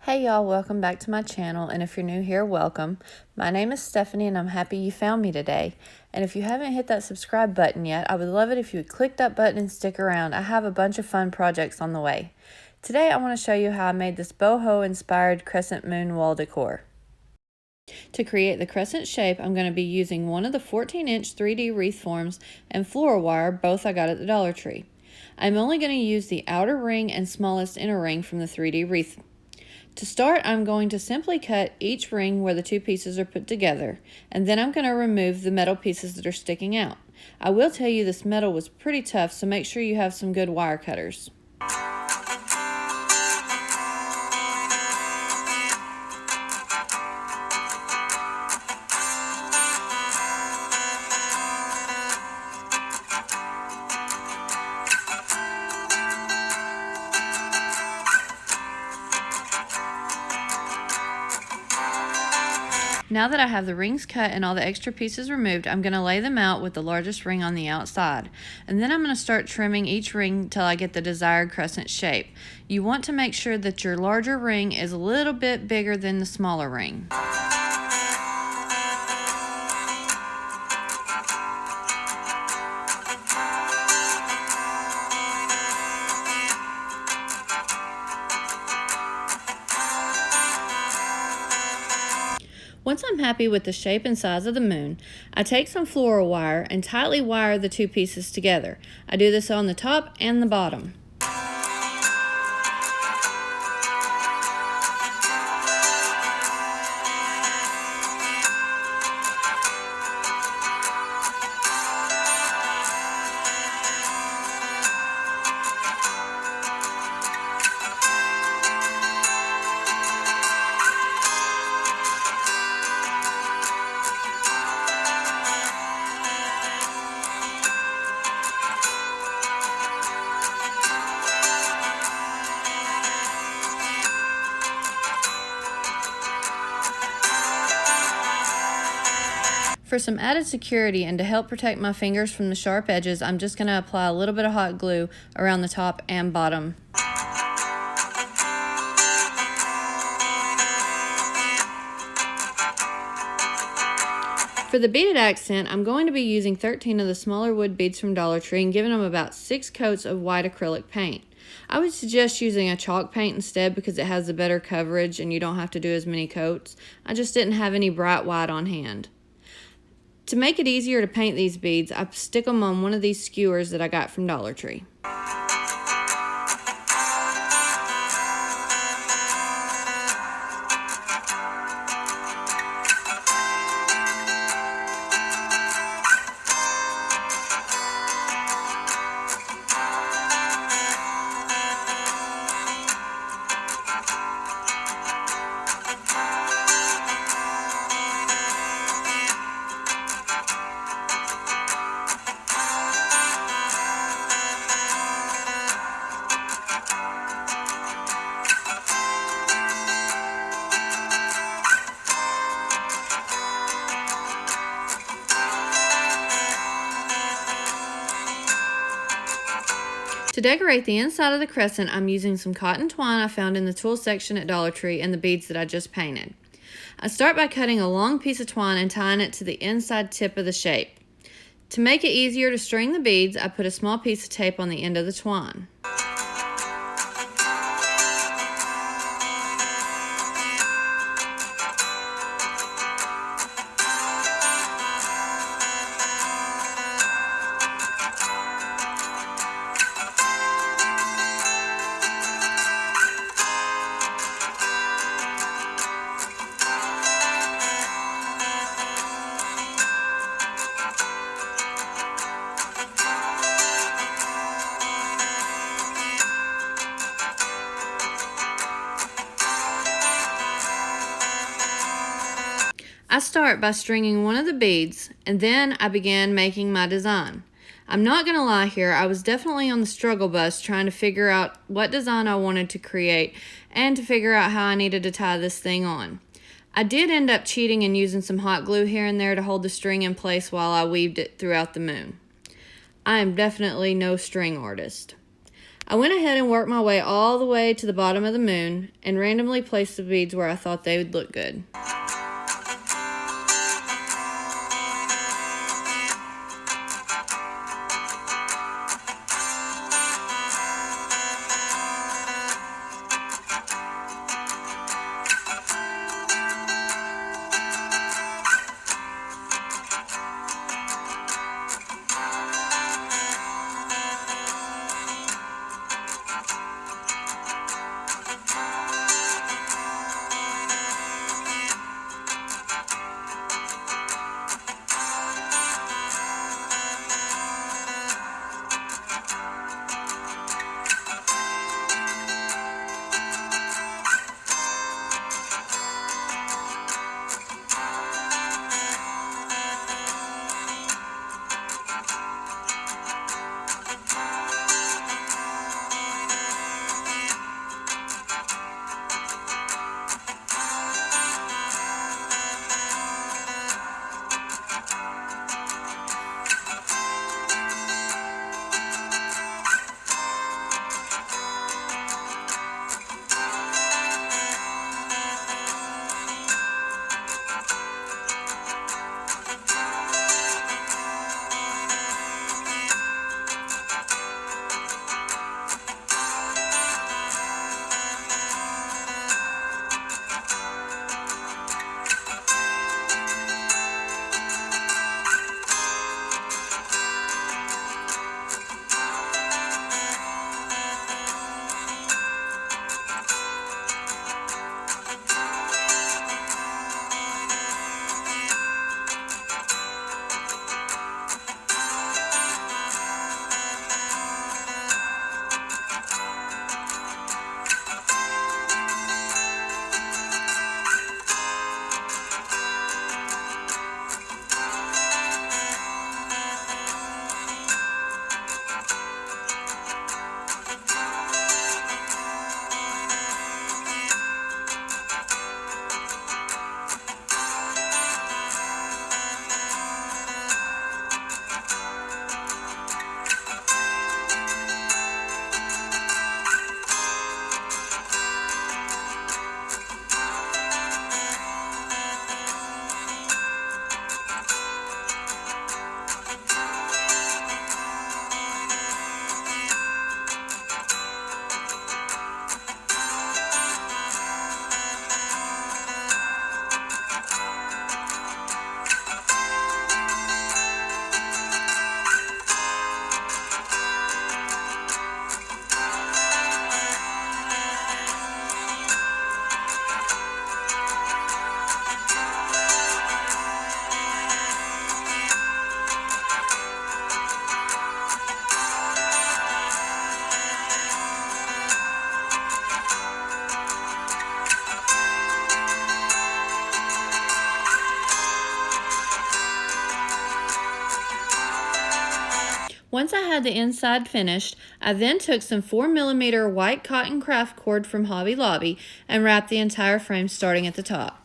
Hey y'all, welcome back to my channel, and if you're new here, welcome. My name is Stephanie and I'm happy you found me today. And if you haven't hit that subscribe button yet, I would love it if you would click that button and stick around. I have a bunch of fun projects on the way. Today I want to show you how I made this boho inspired crescent moon wall decor. To create the crescent shape, I'm going to be using one of the 14-inch 3D wreath forms and floral wire, both I got at the Dollar Tree. I'm only going to use the outer ring and smallest inner ring from the 3D wreath. To start, I'm going to simply cut each ring where the two pieces are put together, and then I'm going to remove the metal pieces that are sticking out. I will tell you this metal was pretty tough, so make sure you have some good wire cutters. Now that I have the rings cut and all the extra pieces removed, I'm going to lay them out with the largest ring on the outside. And then I'm going to start trimming each ring until I get the desired crescent shape. You want to make sure that your larger ring is a little bit bigger than the smaller ring. Once I'm happy with the shape and size of the moon, I take some floral wire and tightly wire the two pieces together. I do this on the top and the bottom. For some added security and to help protect my fingers from the sharp edges, I'm just going to apply a little bit of hot glue around the top and bottom. For the beaded accent, I'm going to be using 13 of the smaller wood beads from Dollar Tree and giving them about 6 coats of white acrylic paint. I would suggest using a chalk paint instead because it has a better coverage and you don't have to do as many coats. I just didn't have any bright white on hand. To make it easier to paint these beads, I stick them on one of these skewers that I got from Dollar Tree. To decorate the inside of the crescent, I'm using some cotton twine I found in the tool section at Dollar Tree and the beads that I just painted. I start by cutting a long piece of twine and tying it to the inside tip of the shape. To make it easier to string the beads, I put a small piece of tape on the end of the twine. I start by stringing one of the beads, and then I began making my design. I'm not going to lie here, I was definitely on the struggle bus trying to figure out what design I wanted to create and to figure out how I needed to tie this thing on. I did end up cheating and using some hot glue here and there to hold the string in place while I weaved it throughout the moon. I am definitely no string artist. I went ahead and worked my way all the way to the bottom of the moon and randomly placed the beads where I thought they would look good. Once I had the inside finished, I then took some 4mm white cotton craft cord from Hobby Lobby and wrapped the entire frame starting at the top.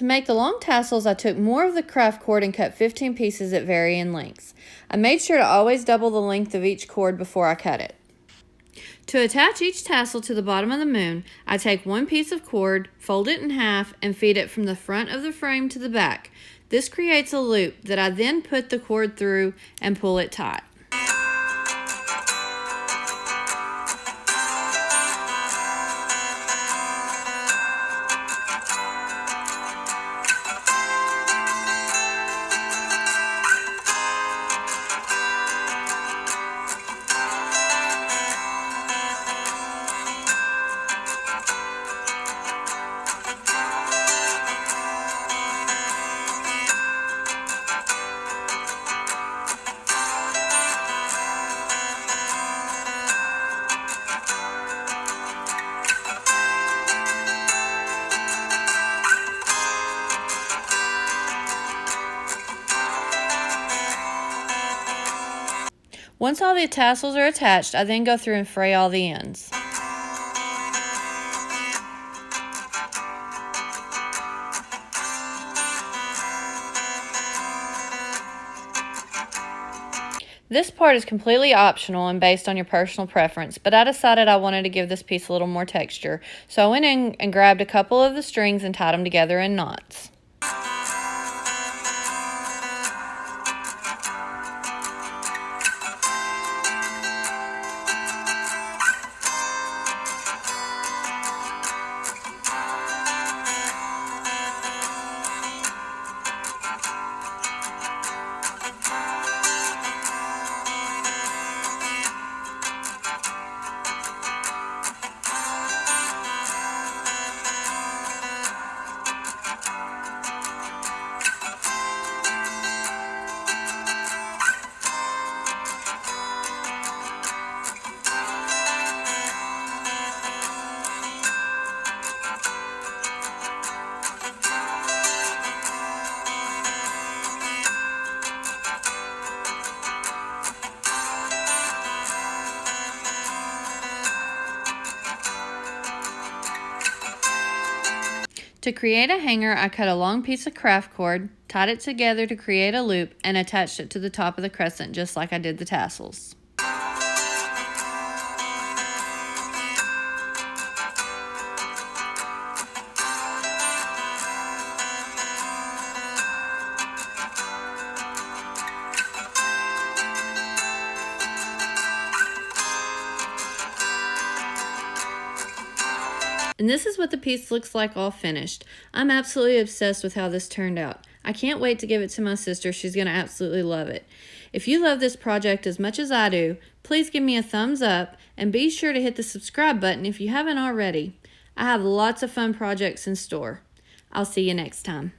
To make the long tassels, I took more of the craft cord and cut 15 pieces at varying lengths. I made sure to always double the length of each cord before I cut it. To attach each tassel to the bottom of the moon, I take one piece of cord, fold it in half, and feed it from the front of the frame to the back. This creates a loop that I then put the cord through and pull it tight. Once all the tassels are attached, I then go through and fray all the ends. This part is completely optional and based on your personal preference, but I decided I wanted to give this piece a little more texture, so I went in and grabbed a couple of the strings and tied them together in knots. To create a hanger, I cut a long piece of craft cord, tied it together to create a loop, and attached it to the top of the crescent just like I did the tassels. And this is what the piece looks like all finished. I'm absolutely obsessed with how this turned out. I can't wait to give it to my sister. She's going to absolutely love it. If you love this project as much as I do, please give me a thumbs up and be sure to hit the subscribe button if you haven't already. I have lots of fun projects in store. I'll see you next time.